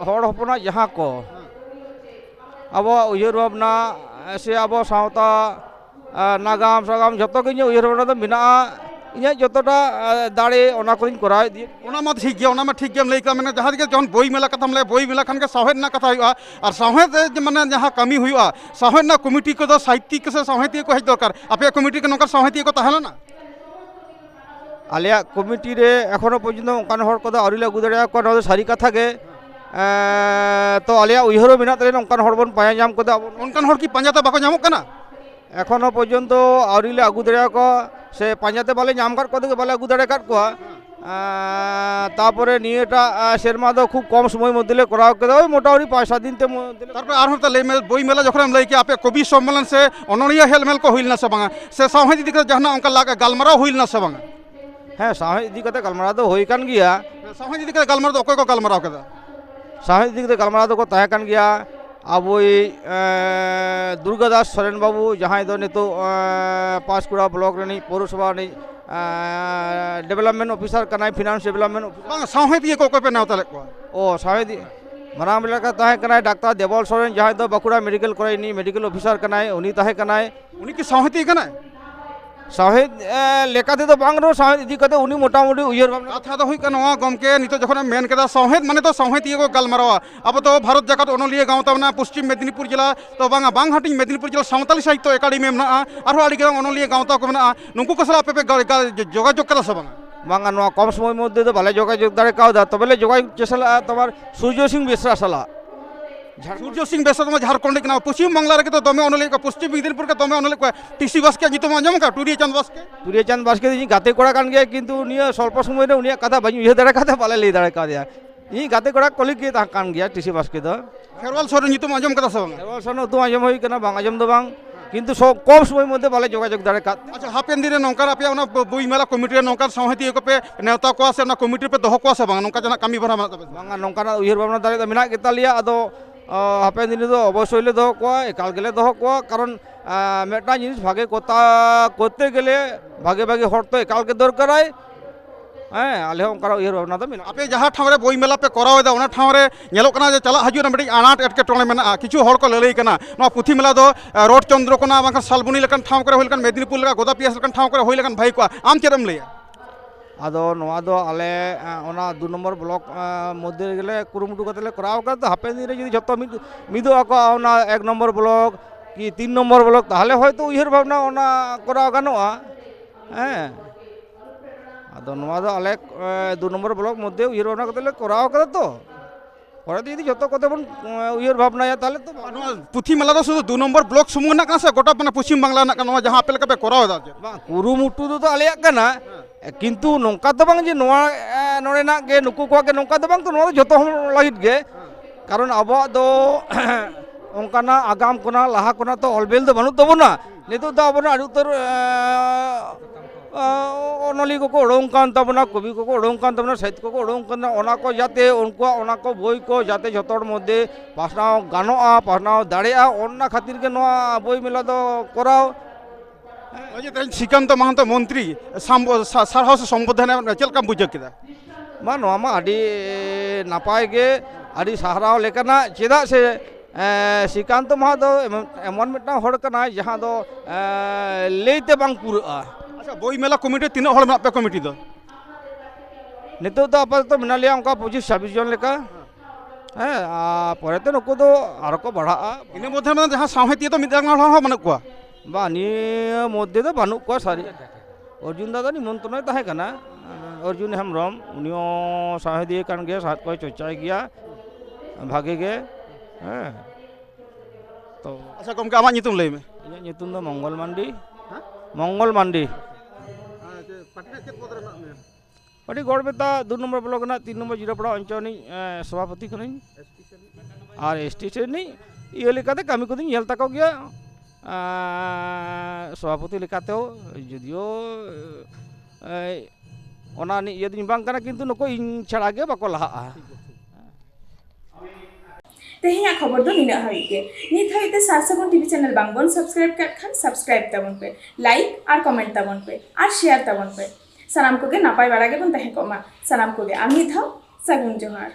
हड़ हपना जहां को अब उयहर भावना से अब सावता नागाम सागाम जतो के उयहर भावना दो मेना इया जतोटा दाड़े ओना कोइन कराय दि
ओना मा ठीक गया ओना मा ठीक गया लई का माने जहां के जहन बोई मेला कथाम ले बोई मेला खान के सावहेद ना कथा हुआ और सावहेद माने जहां कमी हुआ सावहेद ना कमिटी को दो साहित्य के से सावहेदी को हेज दरकार आपे कमिटी के नोकर सावहेदी को ताहला ना
आलिया कमिटी रे एखोनो पर्यन्त ओकान हर को आउरिले अगु दाड़िया को न सारी कथा गे तो आलिया उयहरो मेना तले ओकान हर बन पाया जाम को
ओनकान हर की पांजाते बाको नामो कना
एखोनो पर्यन्त आउरिले अगु दाड़िया को से पांजाते बाले नाम काट को बाले अगु दाड़े काट को तारपरे नियेटा सेरमा दो खूब कम समय मध्यले कराव केदा ओई मोटामुटी 5-7 दिन ते
तारपरे आर होता ले बोई मेला जखन लई के आपे कवि सम्मेलन से अनरिया हेलमेल को होइल ना से बांगा से सावहेद इदी के जहना ओनका लागा गालमाराव होइल ना से बांगा
हाँ सावहेद इदी कते गालमाराव दो होई कान गया
सावहेद इदी के गालमाराव दो अकय को गालमाराव केदा
सावहेद इदी कते गालमाराव दो को ताहे कान गया ᱟᱵᱚᱭᱤᱡ ᱫᱩᱨᱜᱟᱫᱟᱥ ᱥᱚᱨᱮᱱ ᱵᱟᱵᱩ ᱡᱟᱦᱟᱸᱭ ᱫᱚ ᱱᱤᱛᱚᱜ ᱯᱟᱸᱥᱠᱩᱲᱟ ᱵᱞᱚᱠ ᱨᱤᱱᱤᱡ ᱯᱳᱨᱚᱥᱚᱵᱷᱟ ᱨᱤᱱᱤᱡ ᱰᱮᱵᱷᱞᱚᱯᱢᱮন্ট ᱚᱯᱷᱤᱥᱟর ᱠᱟᱱᱟᱭ ᱯᱷᱤᱱᱟন্স ᱰᱮᱵᱷᱞᱚᱯᱢᱮন্ট ᱚᱯᱷᱤᱥᱟর
ᱵᱟᱝ ᱥᱟᱶᱦᱮᱫᱤᱭᱟᱹ ᱠᱚ ᱚᱠᱚᱭ ᱯᱮ ᱱᱮᱣᱛᱟ ᱞᱮᱫ ᱠᱚᱣᱟ?
ও সাহেদি ᱢᱟᱨᱟᱝ ᱞᱮᱠᱟ ᱛᱟᱦᱮᱸ ᱠᱟᱱᱟᱭ ᱰᱟᱠᱛᱟর ᱫᱮᱵᱚᱞ ᱥᱚᱨᱮᱱ ᱡᱟᱦᱟᱸᱭ ᱫᱚ ᱵᱟᱸᱠᱩᱲᱟ ᱢᱮᱰᱤᱠᱮᱞ ᱠᱚᱞᱮᱡᱽ ᱨᱤᱱᱤᱡ ᱢᱮᱰᱤᱠᱮᱞ ᱚᱯᱷᱤᱥᱟর ᱠᱟᱱᱟᱭ ᱩᱱᱤ ᱛᱟᱦᱮᱸ ᱠᱟᱱᱟᱭ
ᱩᱱᱤ ᱠᱤ ᱥᱟᱶᱦᱮᱫᱤᱭᱟᱹ ᱠᱟᱱᱟᱭ?
ᱥᱟᱶᱦᱮᱫ ᱞᱮᱠᱟ ᱛᱮᱫᱚ ᱵᱟᱝ ᱨᱮᱦᱚᱸ ᱥᱟᱶᱦᱮᱫ ᱤᱫᱤ ᱠᱟᱛᱮ ᱩᱱᱤ ᱢᱚᱴᱟᱢᱩᱴᱤ ᱩᱭᱦᱟᱹᱨ ᱵᱷᱟᱵᱽᱱᱟ
ᱠᱟᱛᱷᱟ ᱫᱚ ᱦᱩᱭᱩᱜ ᱠᱟᱱᱟ ᱱᱚᱣᱟ ᱜᱚᱢᱠᱮ ᱱᱤᱛᱚᱜ ᱡᱚᱠᱷᱚᱱᱮᱢ ᱢᱮᱱ ᱠᱮᱫᱟ ᱥᱟᱶᱦᱮᱫ ᱢᱟᱱᱮ ᱫᱚ ᱥᱟᱶᱦᱮᱫᱤᱭᱟᱹ ᱠᱚ ᱜᱟᱞᱢᱟᱨᱟᱣᱟ ᱟᱵᱚ ᱫᱚ ᱵᱷᱟᱨᱚᱛ ᱡᱟᱠᱟᱛ ᱚᱱᱚᱞᱤᱭᱟᱹ ᱜᱟᱶᱛᱟ ᱢᱮᱱᱟᱜᱼᱟ ᱯᱚᱥᱪᱤᱢ ᱢᱮᱫᱽᱱᱤᱯᱩᱨ ᱡᱮᱞᱟ ᱛᱚ ᱵᱟᱝᱟ ᱵᱟᱝ ᱦᱟᱹᱴᱤᱧ ᱢᱮᱫᱽᱱᱤᱯᱩᱨ ᱡᱮᱞᱟ ᱥᱟᱶᱛᱟᱞᱤ ᱥᱟᱦᱤᱛᱛᱚ ᱮᱠᱟᱰᱮᱢᱤ ᱢᱮᱱᱟᱜᱼᱟ ᱟᱨᱦᱚᱸ ᱟᱹᱰᱤ ᱜᱟᱱ ᱚᱱᱚᱞᱤᱭᱟᱹ ᱜᱟᱶᱛᱟ ᱠᱚ ᱢᱮᱱᱟᱜᱼᱟ ᱱᱩᱠᱩ ᱠᱚ ᱥᱟᱞᱟᱜ ᱟᱯᱮ ᱯᱮ ᱡᱳᱜᱟᱡᱳᱜᱽ ᱠᱟᱫᱟ ᱥᱮ ᱵᱟᱝᱟ?
ᱵᱟᱝᱟ ᱱᱚᱣᱟ ᱠᱚᱢ ᱥᱚᱢᱚᱭ ᱢᱚᱫᱽᱫᱷᱮ ᱫᱚ ᱵᱟᱞᱮ ᱡᱳᱜᱟᱡᱳᱜᱽ ᱫᱟᱲᱮ ᱠᱟᱣᱫᱟ ᱛᱚᱵᱮ ᱞᱮ ᱡᱳᱜᱟᱡᱳᱜᱽ ᱪᱮᱥᱴᱟᱞᱟᱜᱼᱟ ᱛᱳᱢᱟᱨ ᱥᱩᱨᱡᱚ ᱥᱤᱝ ᱵᱮᱥᱨᱟ ᱥᱟᱞᱟᱜ
ᱥᱩᱨᱡᱚ ᱥᱤᱝ ᱵᱮᱥᱨᱟ ᱫᱚ ঝাড়খণ্ড ᱠᱟᱱᱟ ᱯᱚᱥᱪᱤᱢ ᱵᱟᱝলা ᱨᱮᱜᱮ ᱛᱚ ᱫᱚᱢᱮ ᱚᱱᱚᱞᱤᱭᱟᱹ ᱠᱚ ᱯᱚᱥᱪᱤᱢ ᱢᱮᱫᱽᱱᱤᱯᱩᱨ ᱨᱮ ᱫᱚᱢᱮ ᱚᱱᱚᱞᱤᱭᱟᱹ ᱠᱚ ᱴᱤᱥᱤ ᱵᱟᱥᱠᱮ ᱧᱩᱛᱩᱢ ᱟᱸᱡᱚᱢ ᱟᱠᱟᱫᱟ ᱴᱩᱨᱤᱭᱟᱹ ᱪᱟᱸᱫ ᱵᱟᱥᱠᱮ?
ᱥᱩᱨᱡᱚ ᱪᱟᱸᱫ ᱵᱟᱥᱠᱮ ᱤᱧ ᱜᱟᱛᱮ ᱠᱚᱲᱟ ᱠᱟᱱ ᱜᱮᱭᱟ ᱠᱤᱱᱛᱩ ᱱᱤᱭᱟᱹ ᱥᱚᱞᱯᱚ ᱥᱚᱢᱚᱭ ᱨᱮ ᱩᱱᱤᱭᱟᱜ ᱠᱟᱛᱷᱟ ᱵᱟᱹᱧ ᱩᱭᱦᱟᱹᱨ ᱫᱟᱲᱮ ᱠᱟᱣᱫᱟ ᱵᱟᱞᱮ ᱞᱟᱹᱭ ᱫᱟᱲᱮ ᱠᱟᱣᱫᱮᱭᱟ ᱤᱧ ᱜᱟᱛᱮ ᱠᱚᱲᱟ ᱠᱚᱞᱤᱜ ᱜᱮ ᱛᱟᱦᱮᱸ ᱠᱟᱱ ᱜᱮᱭᱟ ᱴᱤᱥᱤ ᱵᱟᱥᱠᱮ ᱫᱚ
ᱠᱷᱮᱨᱣᱟᱞ ᱥᱚᱨᱮᱱ ᱧᱩᱛᱩᱢ ᱟᱸᱡᱚᱢ ᱠᱟᱫᱟ ᱥᱮ ᱵᱟᱝᱟ?
ᱠᱷᱮᱨᱣᱟᱞ ᱥᱚᱨᱮᱱ ᱧᱩᱛᱩᱢ ᱟᱸᱡᱚᱢ ᱦᱩᱭ ᱠᱟᱱᱟ ᱵᱟᱝ ᱟᱸᱡᱚᱢ ᱫᱚ ᱵᱟᱝ ᱠᱤᱱᱛু ᱠᱚᱢ ᱥᱚᱢᱚᱭ ᱢᱚᱫᱽᱫᱷে ᱵᱟᱞᱮ ᱡᱳᱜᱟᱡᱳᱜᱽ ᱫᱟᱲᱮ ᱠᱟᱫ
ᱟᱪᱪᱷᱟ ᱦᱟᱯᱮᱱ ᱫᱤᱱ ᱨᱮ ᱱᱚᱝᱠᱟᱱ ᱟᱯᱮᱭᱟᱜ ᱚᱱᱟ ᱵᱳᱭ ᱢᱮᱞᱟ ᱠᱚᱢᱤᱴᱤ ᱨᱮ ᱱᱚᱝᱠᱟᱱ ᱥᱟᱶᱦᱮᱫᱤᱭᱟᱹ ᱠᱚᱯᱮ ᱱᱮᱣᱛᱟ ᱠᱚᱣᱟ ᱥᱮ ᱚᱱᱟ ᱠᱚᱢᱤᱴᱤ ᱨᱮᱯᱮ ᱫᱚᱦᱚ ᱠᱚᱣᱟ ᱥᱮ ᱵᱟᱝ ᱱᱚᱝᱠᱟ ᱡᱟᱦᱟᱱᱟᱜ ᱠᱟᱹᱢᱤ ᱦᱚᱨᱟ ᱢᱮᱱᱟᱜ ᱛᱟᱯᱮ?
ᱵᱟᱝᱟ ᱱᱚᱝᱠᱟᱱᱟᱜ ᱩᱭᱦᱟᱹᱨ ᱵᱷᱟᱵᱽᱱᱟ ᱫᱟᱲᱮ ᱫᱚ ᱢᱮᱱᱟᱜ ᱜᱮᱛᱟᱞᱮᱭᱟ ᱟᱫᱚ ᱦᱟᱯᱮᱱ ᱫᱤᱱ ᱨᱮᱫᱚ ᱚᱵᱚᱥᱥᱳᱭ ᱞᱮ ᱫᱚᱦᱚ ᱠᱚᱣᱟ ᱮᱠᱟᱞ ᱜᱮᱞᱮ ᱫᱚᱦᱚ ᱠᱚᱣᱟ ᱠᱟᱨᱚᱱ ᱢᱤᱫᱴᱟᱝ জিনিস ভাগে করতে গেলে ভাগে ভাগে হর তো একাল গে দরকারাই হ্যাঁ আলে ᱦᱚᱸ ᱚᱱᱠᱟᱱᱟᱜ ᱩᱭᱦᱟᱹᱨ ᱵᱷᱟᱵᱽᱱᱟ ᱫᱚ ᱢᱮᱱᱟᱜᱼᱟ।
ᱟᱯᱮ ᱡᱟᱦᱟᱸ ᱴᱷᱟᱶ ᱨᱮ ᱵᱳᱭ ᱢᱮᱞᱟ ᱯᱮ ᱠᱚᱨᱟᱣ ᱮᱫᱟ ᱚᱱᱟ ᱴᱷᱟᱶ ᱨᱮ ᱧᱮᱞᱚᱜ ᱠᱟᱱᱟ ᱡᱮ ᱪᱟᱞᱟᱜ ᱦᱤᱡᱩᱜ ᱨᱮ ᱢᱤᱫᱴᱤᱡ ᱟᱱᱟᱴ ᱮᱴᱠᱮᱴᱚᱬᱮ ᱢᱮᱱᱟᱜᱼᱟ ᱠᱤᱪᱷᱩ ᱦᱚᱲ ᱠᱚ ᱞᱟᱹᱞᱟᱹᱭ ᱠᱟᱱᱟ ᱱᱚᱣᱟ ᱯᱩᱛᱷᱤ ᱢᱮᱞᱟ ᱫᱚ ᱨᱳᱰ ᱪᱚᱱᱫᱨᱚ ᱠᱳᱱᱟ ᱵᱟᱝᱠᱷᱟᱱ ᱥᱟᱞᱵᱚᱱᱤ ᱞᱮᱠᱟᱱ ᱴᱷᱟᱶ ᱠᱚᱨᱮ ᱦᱩᱭ ᱞᱮᱠᱷᱟᱱ ᱢᱮᱫᱽᱱᱤᱯᱩᱨ ᱞᱮᱠᱟ ᱜᱳᱫᱟ ᱯᱤᱭᱟᱥ ᱞᱮᱠᱟᱱ ᱴᱷᱟᱶ ᱠᱚᱨᱮ ᱦᱩᱭ ᱞᱮᱠᱷᱟᱱ ᱵᱷᱟᱹᱜᱤ ᱠᱚᱜᱼᱟ ᱟᱢ ᱪᱮᱫ ᱮᱢ ᱞᱟᱹᱭᱟ?
ᱟᱫᱚ ᱱᱚᱣᱟ ᱫᱚ ᱟᱞᱮ ᱚᱱᱟ 2 নম্বর ব্লক মধ্যে রেগেলে কুরুমুটু কাতে লে করাও কাতে হাপেন দিন রে যদি যত মিদো আকো ওনা 1 নম্বর ব্লক কি 3 নম্বর ব্লক তাহলে হয়তো উইহার ভাবনা ওনা করা গানোয়া হ্যাঁ আদো নোয়া দো আলে 2 নম্বর ব্লক মধ্যে উইহার ভাবনা কাতে লে করাও কাতে তো পরে যদি যত কত বন উইহার ভাবনায়া তাহলে তো
ᱱᱚᱣᱟ ᱯᱩᱛᱷᱤ ᱢᱮᱞᱟ ᱫᱚ ᱥᱩᱫᱷᱩ 2 নম্বর ᱵᱞᱚᱠ ᱥᱩᱢᱩᱝ ᱨᱮᱱᱟᱜ ᱠᱟᱱᱟ ᱥᱮ ᱜᱚᱴᱟ ᱢᱟᱱᱮ ᱯᱚᱥᱪᱤᱢ ᱵᱟᱝᱞᱟ ᱨᱮᱱᱟᱜ ᱠᱟᱱᱟ ᱱᱚᱣᱟ ᱡᱟᱦᱟᱸ ᱟᱯᱮ ᱞᱮᱠᱟ ᱯᱮ ᱠᱚᱨᱟᱣ ᱮᱫᱟ?
ᱵᱟᱝ ᱠᱩᱨᱩᱢᱩᱴᱩ ᱫᱚ ᱟᱞᱮᱭᱟᱜ ᱠᱟᱱᱟ ᱠᱤᱱᱛᱩ ᱱᱚᱝᱠᱟ ᱫᱚ ᱵᱟᱝ ᱡᱮ ᱱᱚᱣᱟ ᱱᱚᱰᱮᱱᱟᱜ ᱜᱮ ᱱᱩᱠᱩ ᱠᱚᱣᱟᱜ ᱜᱮ ᱱᱚᱝᱠᱟ ᱫᱚ ᱵᱟᱝ ᱛᱚ ᱱᱚᱣᱟ ᱫᱚ ᱡᱚᱛᱚ ᱦᱚᱲ ᱞᱟᱹᱜᱤᱫ ᱜᱮ ᱠᱟᱨᱚᱱ ᱟᱵᱚᱣᱟᱜ ᱫᱚ ᱚᱱᱠᱟᱱᱟᱜ ᱟᱜᱟᱢ ᱠᱷᱚᱱᱟᱜ ᱞᱟᱦᱟ ᱠᱷᱚᱱᱟᱜ ᱛᱚ ᱚᱞᱵᱮᱞ ᱫᱚ ᱵᱟᱹᱱᱩᱜ ᱛᱟᱵᱚᱱᱟ ᱱᱤᱛᱚᱜ ᱫᱚ ᱟᱵᱚᱱᱟᱜ ᱟᱹᱰᱤ ᱩᱛᱟᱹᱨ ᱚᱱᱚᱞᱤᱭᱟᱹ ᱠᱚᱠᱚ ᱩᱰᱩᱝ ᱠᱟᱱ ᱛᱟᱵᱚᱱᱟ ᱠᱚᱵᱤ ᱠᱚᱠᱚ ᱩᱰᱩᱝ ᱠᱟᱱ ᱛᱟᱵᱚᱱᱟ ᱥᱟᱦᱤᱛ ᱠᱚᱠᱚ ᱩᱰᱩᱝ ᱠᱟᱱᱟ ᱚᱱᱟ ᱠᱚ ᱡᱟᱛᱮ ᱩᱱᱠᱩᱣᱟᱜ ᱚᱱᱟ ᱠᱚ ᱵᱳᱭ ᱠᱚ ᱡᱟᱛᱮ ᱡᱷᱚᱛᱚ ᱦᱚᱲ ᱢᱚᱫᱽᱫᱷᱮ ᱯᱟᱥᱱᱟᱣ ᱜᱟᱱᱚᱜᱼᱟ ᱯᱟᱥᱱᱟᱣ ᱫᱟᱲᱮᱭᱟᱜᱼᱟ ᱚᱱᱟ ᱠᱷᱟᱹᱛᱤᱨ ᱜᱮ ᱱᱚᱣᱟ ᱵᱳᱭ ᱢᱮᱞᱟ ᱫᱚ ᱠᱚᱨᱟᱣ।
শ্রীকান্ত মাহাতো মন্ত্রী সারহাও সে সম্বোধনে চেদ লেকাম বুঝাᱹᱣ ᱠᱮᱫᱟ?
ᱵᱟᱝ ᱱᱚᱣᱟ ᱢᱟ ᱟᱹᱰᱤ ᱱᱟᱯᱟᱭ ᱜᱮ ᱟᱹᱰᱤ ᱥᱟᱦᱨᱟᱣ ᱞᱮᱠᱟᱱᱟᱜ ᱪᱮᱫᱟᱜ ᱥᱮ শ্রীকান্ত মাহাতো এমন মিᱫᱴᱟᱝ ᱦᱚᱲ ᱠᱟᱱᱟᱭ ᱡᱟᱦᱟᱸ ᱫᱚ ᱞᱟᱹᱭᱛᱮ ᱵᱟᱝ ᱯᱩᱨᱟᱹᱜᱼᱟ।
ᱟᱪᱪᱷᱟ ᱵᱳᱭ ᱢᱮᱞᱟ ᱠᱚᱢᱤᱴᱤ ᱛᱤᱱᱟᱹᱜ ᱦᱚᱲ ᱢᱮᱱᱟᱜ ᱯᱮ ᱠᱚᱢᱤᱴᱤ ᱫᱚ?
ᱱᱤᱛᱚᱜ ᱫᱚ ᱟᱯᱟᱛᱚᱛᱚ ᱢᱮᱱᱟᱜ ᱞᱮᱭᱟ ᱚᱱᱠᱟ 25-26 জন ᱞᱮᱠᱟ ᱦᱮᱸ ᱟᱨ ᱯᱚᱨᱮᱛᱮ ᱱᱩᱠᱩ ᱫᱚ ᱟᱨᱚ ᱠᱚ ᱵᱟᱲᱦᱟᱜᱼᱟ।
ᱤᱱᱟᱹ ᱢᱚᱫᱽᱫᱷᱮ ᱨᱮ ᱡᱟᱦᱟᱸ ᱥᱟᱶᱦᱮᱫᱤᱭᱟᱹ ᱫᱚ ᱢᱤᱫᱴᱟᱝ ᱦᱚᱲ ᱦᱚᱸ ᱵᱟᱹᱱᱩᱜ ᱠᱚᱣᱟ?
ᱵᱟ ᱱᱤᱭᱟᱹ ᱢᱚᱫᱽᱫᱷᱮ ᱫᱚ ᱵᱟᱹᱱᱩᱜ ᱠᱚᱣᱟ ᱥᱟᱹᱨᱤ ᱚᱨᱡᱩᱱ ᱫᱟᱫᱟ ᱱᱤᱢᱚᱱᱛᱨᱚᱱᱮ ᱛᱟᱦᱮᱸ ᱠᱟᱱᱟ ᱚᱨᱡᱩᱱ ᱦᱮᱢᱵᱨᱚᱢ ᱩᱱᱤ ᱦᱚᱸ ᱥᱟᱶᱦᱮᱫᱤᱭᱟᱹ ᱠᱟᱱ ᱜᱮᱭᱟ ᱥᱟᱦᱮᱫ ᱠᱚᱭ ᱪᱚᱨᱪᱟᱭ ᱜᱮᱭᱟ ᱵᱷᱟᱜᱮ ᱜᱮ ᱦᱮᱸ ᱛᱚ
ᱟᱪᱪᱷᱟ ᱜᱚᱢᱠᱮ ᱟᱢᱟᱜ ᱧᱩᱛᱩᱢ ᱞᱟᱹᱭ ᱢᱮ।
ᱤᱧᱟᱹᱜ ᱧᱩᱛᱩᱢ ᱫᱚ ᱢᱚᱝᱜᱚᱞ ᱢᱟᱱᱰᱤ ᱢᱚᱝᱜᱚᱞ ᱢᱟᱱᱰᱤ
ᱯᱟᱴᱤ ᱪᱮᱫ ᱯᱚᱫ ᱨᱮ ᱢᱮᱱᱟᱜ ᱢᱮᱭᱟ?
ᱯᱟᱴᱤ ᱜᱚᱲᱵᱮᱛᱟ 2 নম্বর ব্লক ᱨᱮᱱᱟᱜ 3 নম্বর জিরাপাড়া অঞ্চল ᱨᱤᱱᱤᱡ সভাপতি ᱠᱟᱹᱱᱟᱹᱧ ᱟᱨ ᱮᱥᱴᱤ ᱨᱤᱱᱤᱡ ᱤᱭᱟᱹ ᱞᱮᱠᱟᱛᱮ ᱠᱟᱹᱢᱤ ᱠᱚᱫᱚᱧ ᱧᱮᱞ ᱛᱟᱠᱚ ᱜᱮᱭᱟ সভাপতি লেখাতেও যদিও ᱚᱱᱟ ᱤᱭᱟᱹ ᱫᱚᱧ ᱵᱟᱝ ᱠᱟᱱᱟ ᱠᱤᱱᱛᱩ ᱱᱩᱠᱩ ᱤᱧ ᱪᱷᱟᱲᱟ ᱜᱮ ᱵᱟᱠᱚ ᱞᱟᱦᱟᱜᱼᱟ।
ᱛᱮᱦᱮᱧᱟᱜ ᱠᱷᱚᱵᱚᱨ ᱫᱚ ᱱᱤᱱᱟᱹᱜ ᱦᱟᱹᱵᱤᱡ ᱜᱮ ᱱᱤᱛ ᱦᱟᱹᱵᱤᱡ ᱛᱮ ᱥᱟᱨᱥᱟᱜᱩᱱ ᱴᱤভি ᱪᱮᱱᱮᱞ ᱵᱟᱝᱵᱚᱱ ᱥᱟᱵᱥᱠᱨᱟইᱵ ᱠᱟᱜ ᱠᱷᱟᱱ ᱥᱟᱵᱥᱠᱨᱟইᱵ ᱛᱟᱵᱚᱱ ᱯᱮ ᱞᱟᱭᱤᱠ ᱟᱨ ᱠᱚᱢᱮᱱᱴ ᱛᱟᱵᱚᱱ ᱯᱮ ᱟᱨ শেয়ার ᱛᱟᱵᱚᱱ ᱯᱮ ᱥᱟᱱᱟᱢ ᱠᱚᱜᱮ ᱱᱟᱯᱟᱭ ᱵᱟᱲᱟ ᱜᱮᱵᱚᱱ ᱛᱟᱦᱮᱸ ᱠᱚᱜ ᱢᱟ ᱥᱟᱱᱟᱢ ᱠᱚᱜᱮ ᱟᱨ ᱢᱤᱫ ᱫᱷᱟᱣ ᱥᱟᱹᱜᱩᱱ ᱡᱚᱦᱟᱨ।